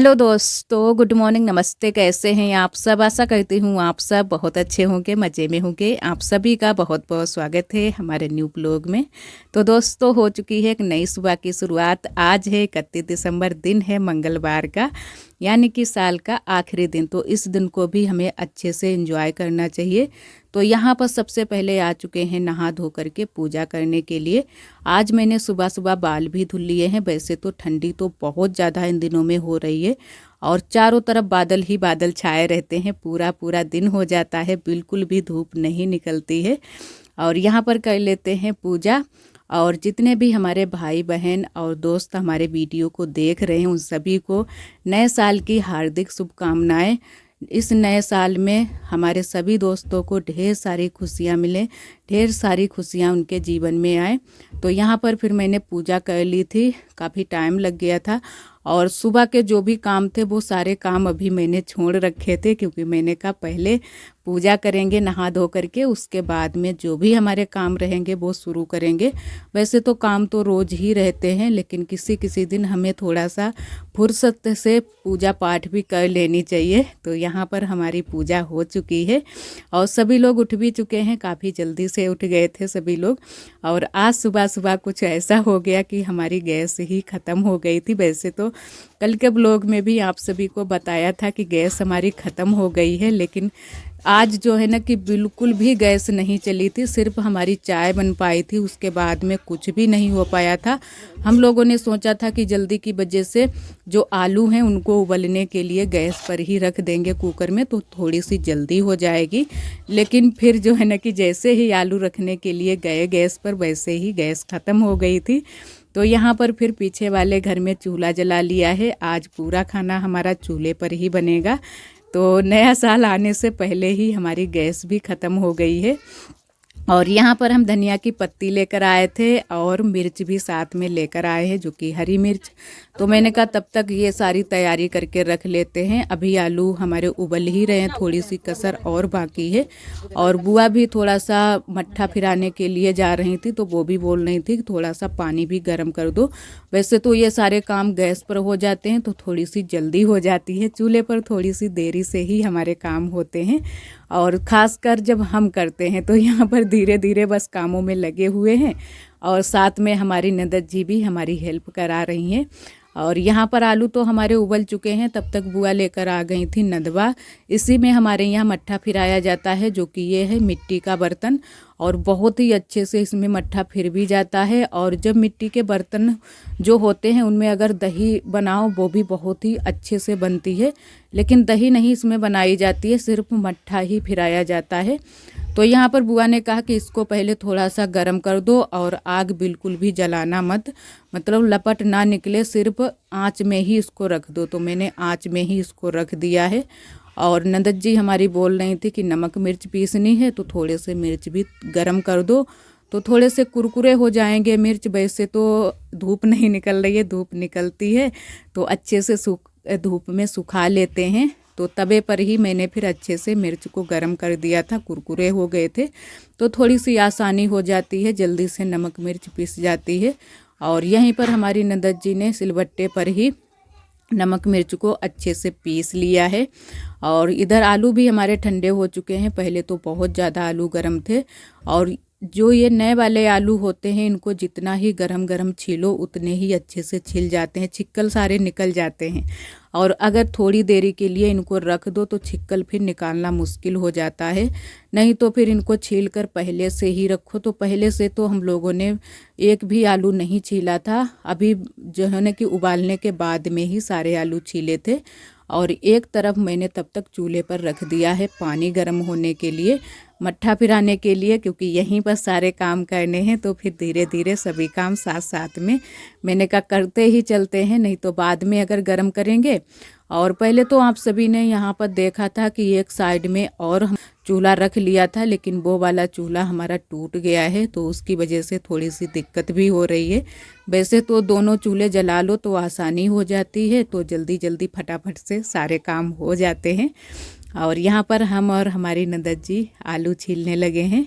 Hello दोस्तों, good morning, नमस्ते। कैसे हैं आप सब? आशा करती हूँ आप सब बहुत अच्छे होंगे, मज़े में होंगे। आप सभी का बहुत बहुत स्वागत है हमारे न्यू ब्लॉग में। तो दोस्तों, हो चुकी है एक नई सुबह की शुरुआत। आज है 31 दिसंबर, दिन है मंगलवार का, यानी कि साल का आखिरी दिन। तो इस दिन को भी हमें अच्छे से एंजॉय करना चाहिए। तो यहाँ पर सबसे पहले आ चुके हैं नहा धो करके पूजा करने के लिए। आज मैंने सुबह सुबह बाल भी धुल लिए हैं। वैसे तो ठंडी तो बहुत ज़्यादा इन दिनों में हो रही है और चारों तरफ बादल ही बादल छाए रहते हैं। पूरा पूरा दिन हो जाता है, बिल्कुल भी धूप नहीं निकलती है। और यहाँ पर कर लेते हैं पूजा। और जितने भी हमारे भाई बहन और दोस्त हमारे वीडियो को देख रहे हैं, उन सभी को नए साल की हार्दिक शुभकामनाएं। इस नए साल में हमारे सभी दोस्तों को ढेर सारी खुशियां मिलें, ढेर सारी खुशियां उनके जीवन में आए। तो यहाँ पर फिर मैंने पूजा कर ली थी, काफ़ी टाइम लग गया था। और सुबह के जो भी काम थे वो सारे काम अभी मैंने छोड़ रखे थे, क्योंकि मैंने कहा पहले पूजा करेंगे नहा धो करके, उसके बाद में जो भी हमारे काम रहेंगे वो शुरू करेंगे। वैसे तो काम तो रोज़ ही रहते हैं, लेकिन किसी किसी दिन हमें थोड़ा सा फुर्सत से पूजा पाठ भी कर लेनी चाहिए। तो यहाँ पर हमारी पूजा हो चुकी है और सभी लोग उठ भी चुके हैं, काफ़ी जल्दी से उठ गए थे सभी लोग। और आज सुबह सुबह कुछ ऐसा हो गया कि हमारी गैस ही ख़त्म हो गई थी। वैसे तो कल के ब्लॉग में भी आप सभी को बताया था कि गैस हमारी ख़त्म हो गई है, लेकिन आज जो है ना कि बिल्कुल भी गैस नहीं चली थी। सिर्फ हमारी चाय बन पाई थी, उसके बाद में कुछ भी नहीं हो पाया था। हम लोगों ने सोचा था कि जल्दी की वजह से जो आलू हैं उनको उबलने के लिए गैस पर ही रख देंगे कुकर में, तो थोड़ी सी जल्दी हो जाएगी। लेकिन फिर जो है ना कि जैसे ही आलू रखने के लिए गए गैस पर, वैसे ही गैस ख़त्म हो गई थी। तो यहाँ पर फिर पीछे वाले घर में चूल्हा जला लिया है। आज पूरा खाना हमारा चूल्हे पर ही बनेगा। तो नया साल आने से पहले ही हमारी गैस भी ख़त्म हो गई है। और यहाँ पर हम धनिया की पत्ती लेकर आए थे और मिर्च भी साथ में लेकर आए हैं, जो कि हरी मिर्च। तो मैंने कहा तब तक ये सारी तैयारी करके रख लेते हैं। अभी आलू हमारे उबल ही रहे हैं, थोड़ी सी कसर और बाकी है। और बुआ भी थोड़ा सा मट्ठा फिराने के लिए जा रही थी, तो वो भी बोल रही थी कि थोड़ा सा पानी भी गर्म कर दो। वैसे तो ये सारे काम गैस पर हो जाते हैं तो थोड़ी सी जल्दी हो जाती है, चूल्हे पर थोड़ी सी देरी से ही हमारे काम होते हैं। और ख़ासकर जब हम करते हैं तो यहाँ पर धीरे धीरे बस कामों में लगे हुए हैं। और साथ में हमारी ननद जी भी हमारी हेल्प करा रही हैं। और यहाँ पर आलू तो हमारे उबल चुके हैं, तब तक बुआ लेकर आ गई थी नदवा। इसी में हमारे यहाँ मट्ठा फिराया जाता है, जो कि ये है मिट्टी का बर्तन। और बहुत ही अच्छे से इसमें मट्ठा फिर भी जाता है। और जब मिट्टी के बर्तन जो होते हैं उनमें अगर दही बनाओ, वो भी बहुत ही अच्छे से बनती है। लेकिन दही नहीं इसमें बनाई जाती है, सिर्फ मट्ठा ही फिराया जाता है। तो यहाँ पर बुआ ने कहा कि इसको पहले थोड़ा सा गर्म कर दो और आग बिल्कुल भी जलाना मत, मतलब लपट ना निकले, सिर्फ आँच में ही इसको रख दो। तो मैंने आँच में ही इसको रख दिया है। और नंदत जी हमारी बोल रही थी कि नमक मिर्च पीसनी है, तो थोड़े से मिर्च भी गरम कर दो, तो थोड़े से कुरकुरे हो जाएंगे मिर्च। वैसे तो धूप नहीं निकल रही है, धूप निकलती है तो अच्छे से धूप में सुखा लेते हैं। तो तवे पर ही मैंने फिर अच्छे से मिर्च को गरम कर दिया था, कुरकुरे हो गए थे तो थोड़ी सी आसानी हो जाती है, जल्दी से नमक मिर्च पीस जाती है। और यहीं पर हमारी नंदत जी ने सिलबट्टे पर ही नमक मिर्च को अच्छे से पीस लिया है। और इधर आलू भी हमारे ठंडे हो चुके हैं। पहले तो बहुत ज़्यादा आलू गर्म थे, और जो ये नए वाले आलू होते हैं इनको जितना ही गरम गरम छीलो उतने ही अच्छे से छिल जाते हैं, छिक्कल सारे निकल जाते हैं। और अगर थोड़ी देरी के लिए इनको रख दो तो छिक्कल फिर निकालना मुश्किल हो जाता है। नहीं तो फिर इनको छील कर पहले से ही रखो। तो पहले से तो हम लोगों ने एक भी आलू नहीं छीला था, अभी जो है ना कि उबालने के बाद में ही सारे आलू छीले थे। और एक तरफ मैंने तब तक चूल्हे पर रख दिया है पानी गर्म होने के लिए, मट्ठा फिराने के लिए, क्योंकि यहीं पर सारे काम करने हैं। तो फिर धीरे धीरे सभी काम साथ साथ में मैंने कहा करते ही चलते हैं, नहीं तो बाद में अगर गर्म करेंगे। और पहले तो आप सभी ने यहाँ पर देखा था कि एक साइड में और चूल्हा रख लिया था, लेकिन वो वाला चूल्हा हमारा टूट गया है, तो उसकी वजह से थोड़ी सी दिक्कत भी हो रही है। वैसे तो दोनों चूल्हे जला लो तो आसानी हो जाती है, तो जल्दी जल्दी फटाफट से सारे काम हो जाते हैं। और यहाँ पर हम और हमारी नंदत जी आलू छीलने लगे हैं।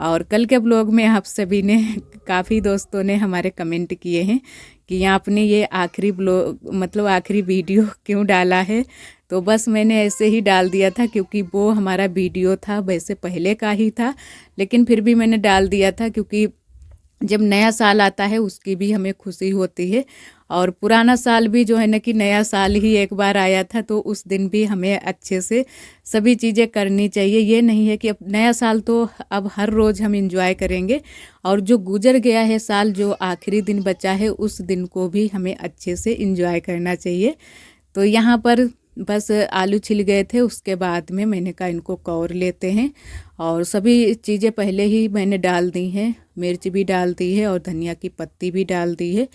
और कल के ब्लॉग में आप सभी ने, काफ़ी दोस्तों ने हमारे कमेंट किए हैं कि आपने ये आखिरी ब्लॉग मतलब आखिरी वीडियो क्यों डाला है। तो बस मैंने ऐसे ही डाल दिया था, क्योंकि वो हमारा वीडियो था, वैसे पहले का ही था, लेकिन फिर भी मैंने डाल दिया था क्योंकि जब नया साल आता है उसकी भी हमें खुशी होती है। और पुराना साल भी जो है ना कि नया साल ही एक बार आया था, तो उस दिन भी हमें अच्छे से सभी चीज़ें करनी चाहिए। ये नहीं है कि अब नया साल तो अब हर रोज़ हम इंजॉय करेंगे, और जो गुजर गया है साल, जो आखिरी दिन बचा है, उस दिन को भी हमें अच्छे से इंजॉय करना चाहिए। तो यहाँ पर बस आलू छिल गए थे, उसके बाद में मैंने कहा इनको कौर लेते हैं, और सभी चीज़ें पहले ही मैंने डाल दी हैं, मिर्च भी डाल दी है और धनिया की पत्ती भी डाल दी है।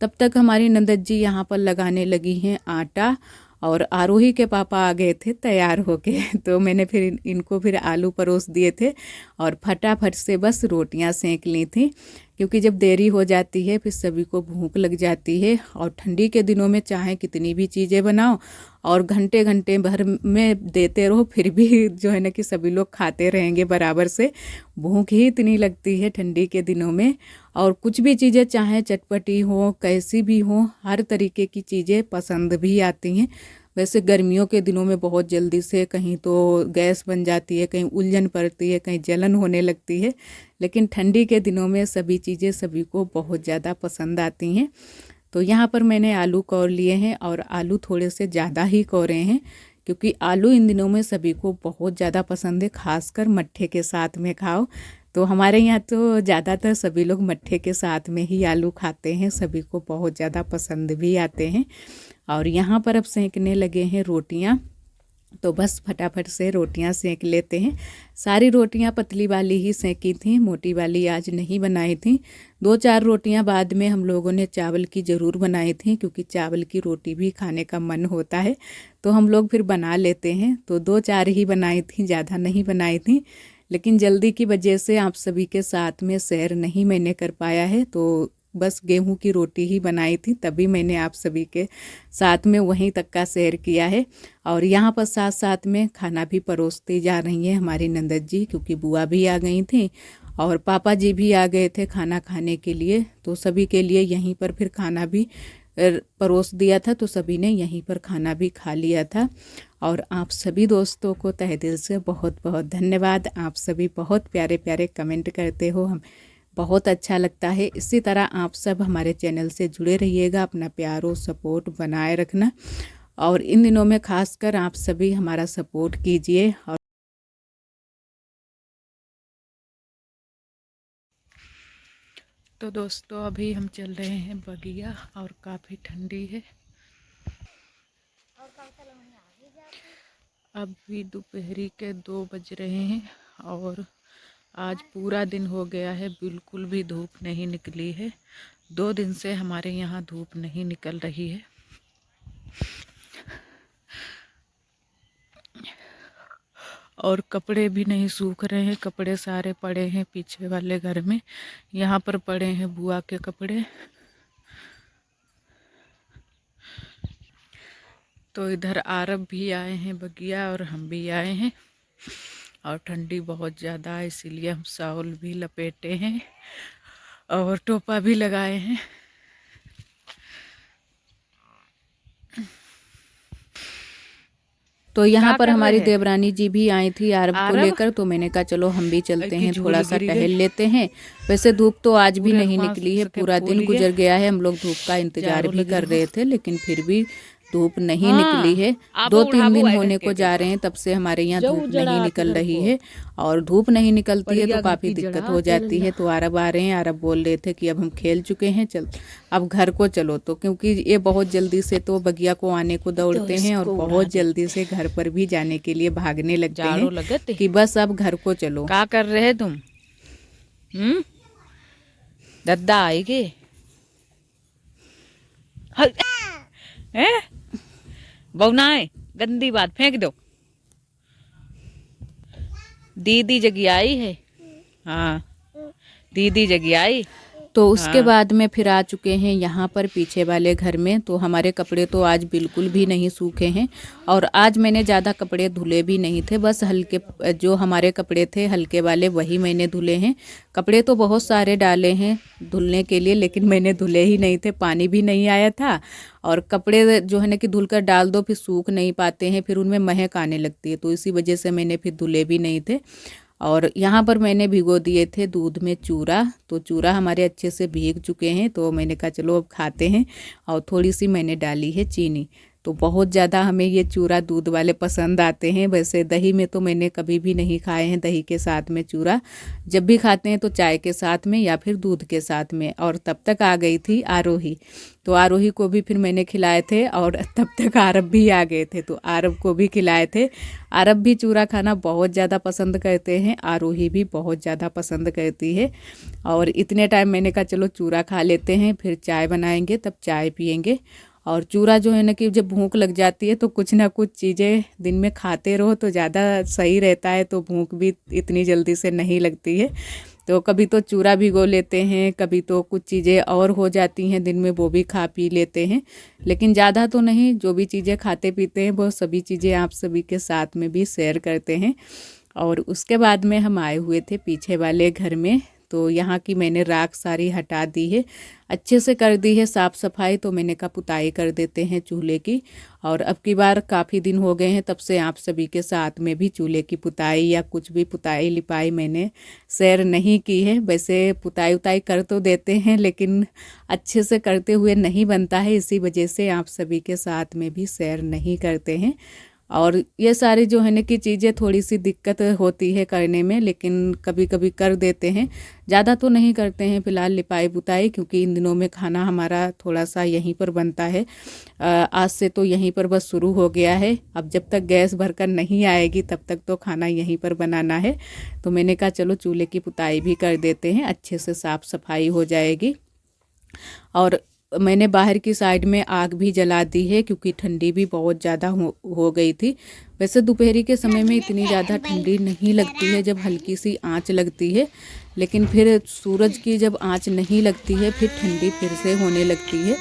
तब तक हमारी नंदत जी यहाँ पर लगाने लगी हैं आटा, और आरोही के पापा आ गए थे तैयार होके तो मैंने फिर इनको फिर आलू परोस दिए थे और फटाफट से बस रोटियां सेंक ली थी, क्योंकि जब देरी हो जाती है फिर सभी को भूख लग जाती है। और ठंडी के दिनों में चाहे कितनी भी चीज़ें बनाओ और घंटे घंटे भर में देते रहो, फिर भी जो है ना कि सभी लोग खाते रहेंगे बराबर से। भूख ही इतनी लगती है ठंडी के दिनों में। और कुछ भी चीज़ें चाहे चटपटी हो कैसी भी हो, हर तरीके की चीज़ें पसंद भी आती हैं। वैसे गर्मियों के दिनों में बहुत जल्दी से कहीं तो गैस बन जाती है, कहीं उलझन पड़ती है, कहीं जलन होने लगती है, लेकिन ठंडी के दिनों में सभी चीज़ें सभी को बहुत ज़्यादा पसंद आती हैं। तो यहाँ पर मैंने आलू कौर लिए हैं, और आलू थोड़े से ज़्यादा ही कौरे हैं, क्योंकि आलू इन दिनों में सभी को बहुत ज़्यादा पसंद है, खासकर मट्ठे के साथ में खाओ। तो हमारे यहाँ तो ज़्यादातर सभी लोग मट्ठे के साथ में ही आलू खाते हैं, सभी को बहुत ज़्यादा पसंद भी आते हैं। और यहाँ पर अब सेंकने लगे हैं रोटियाँ, तो बस फटाफट से रोटियां सेंक लेते हैं। सारी रोटियां पतली वाली ही सेंकी थी, मोटी वाली आज नहीं बनाई थी। 2-4 रोटियां बाद में हम लोगों ने चावल की ज़रूर बनाई थी, क्योंकि चावल की रोटी भी खाने का मन होता है, तो हम लोग फिर बना लेते हैं। तो 2-4 ही बनाई थी, ज़्यादा नहीं बनाई थी, लेकिन जल्दी की वजह से आप सभी के साथ में शेयर नहीं मैंने कर पाया है। तो बस गेहूं की रोटी ही बनाई थी, तभी मैंने आप सभी के साथ में वहीं तक का शेयर किया है। और यहाँ पर साथ साथ में खाना भी परोसती जा रही हैं हमारी नंदत जी, क्योंकि बुआ भी आ गई थी और पापा जी भी आ गए थे खाना खाने के लिए। तो सभी के लिए यहीं पर फिर खाना भी परोस दिया था, तो सभी ने यहीं पर खाना भी खा लिया था। और आप सभी दोस्तों को तहे दिल से बहुत बहुत धन्यवाद। आप सभी बहुत प्यारे प्यारे कमेंट करते हो, हम बहुत अच्छा लगता है। इसी तरह आप सब हमारे चैनल से जुड़े रहिएगा, अपना प्यार और सपोर्ट बनाए रखना, और इन दिनों में खासकर आप सभी हमारा सपोर्ट कीजिए। और तो दोस्तों अभी हम चल रहे हैं बगिया, और काफ़ी ठंडी है। अभी दोपहरी के 2 बज रहे हैं, और आज पूरा दिन हो गया है, बिल्कुल भी धूप नहीं निकली है। 2 दिन से हमारे यहाँ धूप नहीं निकल रही है। और कपड़े भी नहीं सूख रहे हैं, कपड़े सारे पड़े हैं पीछे वाले घर में। यहाँ पर पड़े हैं बुआ के कपड़े। तो इधर आरब भी आए हैं बगिया, और हम भी आए हैं, और ठंडी बहुत ज़्यादा है, इसीलिए हम शॉल भी लपेटे हैं और टोपा भी लगाए हैं। तो यहाँ पर हमारी देवरानी जी भी आई थी आरब को लेकर, तो मैंने कहा चलो हम भी चलते हैं, थोड़ा सा टहल लेते हैं। वैसे धूप तो आज भी नहीं निकली है, पूरा दिन गुजर गया है, हम लोग धूप का इंतजार भी कर रहे थे, लेकिन फिर भी धूप नहीं निकली है। 2-3 दिन होने को जा रहे हैं तब से हमारे यहाँ धूप नहीं निकल रही है, और धूप नहीं निकलती है तो काफ़ी दिक्कत हो जाती है। तो अरब आ रहे हैं, अरब बोल रहे थे कि अब हम खेल चुके हैं, चल अब घर को चलो। तो क्योंकि ये बहुत जल्दी से तो बगिया को आने को दौड़ते हैं, और बहुत जल्दी से घर पर भी जाने के लिए भागने लगते हैं कि बस अब घर को चलो। क्या कर रहे तुम? दद्दा आएगी? बउनाए गंदी बात फेंक दो। दीदी जगी आई है, हाँ दीदी जगी आई। तो उसके बाद में फिर आ चुके हैं यहाँ पर पीछे वाले घर में। तो हमारे कपड़े तो आज बिल्कुल भी नहीं सूखे हैं और आज मैंने ज़्यादा कपड़े धुले भी नहीं थे, बस हल्के जो हमारे कपड़े थे हल्के वाले वही मैंने धुले हैं। कपड़े तो बहुत सारे डाले हैं धुलने के लिए, लेकिन मैंने धुले ही नहीं थे, पानी भी नहीं आया था। और कपड़े जो है ना कि धुलकर डाल दो फिर सूख नहीं पाते हैं, फिर उनमें महक आने लगती है, तो इसी वजह से मैंने फिर धुले भी नहीं थे। और यहाँ पर मैंने भिगो दिए थे दूध में चूरा, तो चूरा हमारे अच्छे से भीग चुके हैं, तो मैंने कहा चलो अब खाते हैं। और थोड़ी सी मैंने डाली है चीनी। तो बहुत ज़्यादा हमें ये चूरा दूध वाले पसंद आते हैं। वैसे दही में तो मैंने कभी भी नहीं खाए हैं दही के साथ में चूरा, जब भी खाते हैं तो चाय के साथ में या फिर दूध के साथ में। और तब तक आ गई थी आरोही, तो आरोही को भी फिर मैंने खिलाए थे और तब तक आरब भी आ गए थे, तो आरब को भी खिलाए थे। आरब भी चूरा खाना बहुत ज़्यादा पसंद करते हैं, आरोही भी बहुत ज़्यादा पसंद करती है। और इतने टाइम मैंने कहा चलो चूरा खा लेते हैं, फिर चाय बनाएंगे तब चाय पियेंगे। और चूरा जो है ना कि जब भूख लग जाती है तो कुछ ना कुछ चीज़ें दिन में खाते रहो तो ज़्यादा सही रहता है, तो भूख भी इतनी जल्दी से नहीं लगती है। तो कभी तो चूरा भिगो लेते हैं, कभी तो कुछ चीज़ें और हो जाती हैं दिन में, वो भी खा पी लेते हैं, लेकिन ज़्यादा तो नहीं। जो भी चीज़ें खाते पीते हैं वो सभी चीज़ें आप सभी के साथ में भी शेयर करते हैं। और उसके बाद में हम आए हुए थे पीछे वाले घर में, तो यहाँ की मैंने राख सारी हटा दी है, अच्छे से कर दी है साफ़ सफाई। तो मैंने कहा पुताई कर देते हैं चूल्हे की। और अब की बार काफ़ी दिन हो गए हैं तब से आप सभी के साथ में भी चूल्हे की पुताई या कुछ भी पुताई लिपाई मैंने शेयर नहीं की है। वैसे पुताई उताई कर तो देते हैं, लेकिन अच्छे से करते हुए नहीं बनता है, इसी वजह से आप सभी के साथ में भी शेयर नहीं करते हैं। और ये सारी जो है ना कि चीज़ें थोड़ी सी दिक्कत होती है करने में, लेकिन कभी कभी कर देते हैं, ज़्यादा तो नहीं करते हैं फ़िलहाल लिपाई पुताई, क्योंकि इन दिनों में खाना हमारा थोड़ा सा यहीं पर बनता है। आज से तो यहीं पर बस शुरू हो गया है, अब जब तक गैस भरकर नहीं आएगी तब तक तो खाना यहीं पर बनाना है। तो मैंने कहा चलो चूल्हे की पुताई भी कर देते हैं, अच्छे से साफ़ सफाई हो जाएगी। और मैंने बाहर की साइड में आग भी जला दी है, क्योंकि ठंडी भी बहुत ज़्यादा हो गई थी। वैसे दोपहरी के समय में इतनी ज़्यादा ठंडी नहीं लगती है जब हल्की सी आंच लगती है, लेकिन फिर सूरज की जब आंच नहीं लगती है फिर ठंडी फिर से होने लगती है।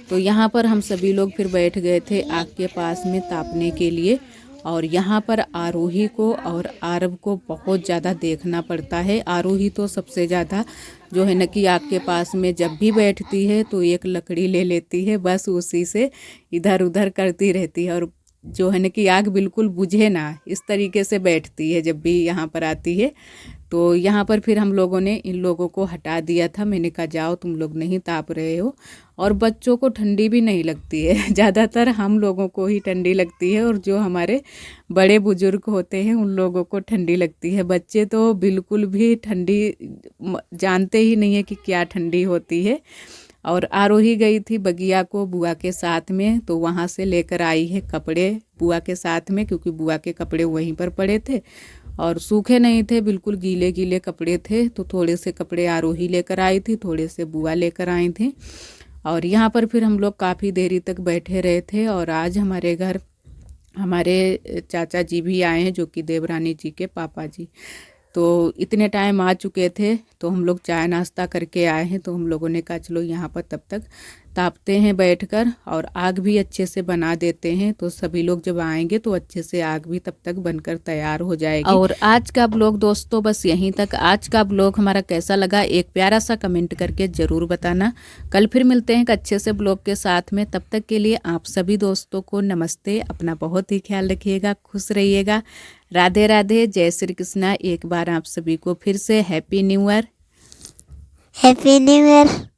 तो यहाँ पर हम सभी लोग फिर बैठ गए थे आग के पास में तापने के लिए। और यहाँ पर आरोही को और आरब को बहुत ज़्यादा देखना पड़ता है। आरोही तो सबसे ज़्यादा जो है ना कि आग के पास में जब भी बैठती है तो एक लकड़ी ले लेती है, बस उसी से इधर उधर करती रहती है। और जो है ना कि आग बिल्कुल बुझे ना, इस तरीके से बैठती है जब भी यहाँ पर आती है। तो यहाँ पर फिर हम लोगों ने इन लोगों को हटा दिया था, मैंने कहा जाओ तुम लोग नहीं ताप रहे हो। और बच्चों को ठंडी भी नहीं लगती है, ज़्यादातर हम लोगों को ही ठंडी लगती है, और जो हमारे बड़े बुजुर्ग होते हैं उन लोगों को ठंडी लगती है। बच्चे तो बिल्कुल भी ठंडी जानते ही नहीं है कि क्या ठंडी होती है। और आरोही गई थी बगिया को बुआ के साथ में, तो वहाँ से लेकर आई है कपड़े बुआ के साथ में, क्योंकि बुआ के कपड़े वहीं पर पड़े थे और सूखे नहीं थे, बिल्कुल गीले गीले कपड़े थे। तो थोड़े से कपड़े आरोही लेकर आई थी, थोड़े से बुआ लेकर आई थी। और यहाँ पर फिर हम लोग काफ़ी देरी तक बैठे रहे थे। और आज हमारे घर हमारे चाचा जी भी आए हैं, जो कि देवरानी जी के पापा जी। तो इतने टाइम आ चुके थे, तो हम लोग चाय नाश्ता करके आए हैं। तो हम लोगों ने कहा चलो यहाँ पर तब तक तापते हैं बैठकर, और आग भी अच्छे से बना देते हैं। तो सभी लोग जब आएंगे तो अच्छे से आग भी तब तक बनकर तैयार हो जाएगी। और आज का ब्लॉग दोस्तों बस यहीं तक। आज का ब्लॉग हमारा कैसा लगा एक प्यारा सा कमेंट करके ज़रूर बताना। कल फिर मिलते हैं एक अच्छे से ब्लॉग के साथ में, तब तक के लिए आप सभी दोस्तों को नमस्ते। अपना बहुत ही ख्याल रखिएगा, खुश रहिएगा। राधे राधे, जय श्री कृष्णा। एक बार आप सभी को फिर से happy new year. Happy new year.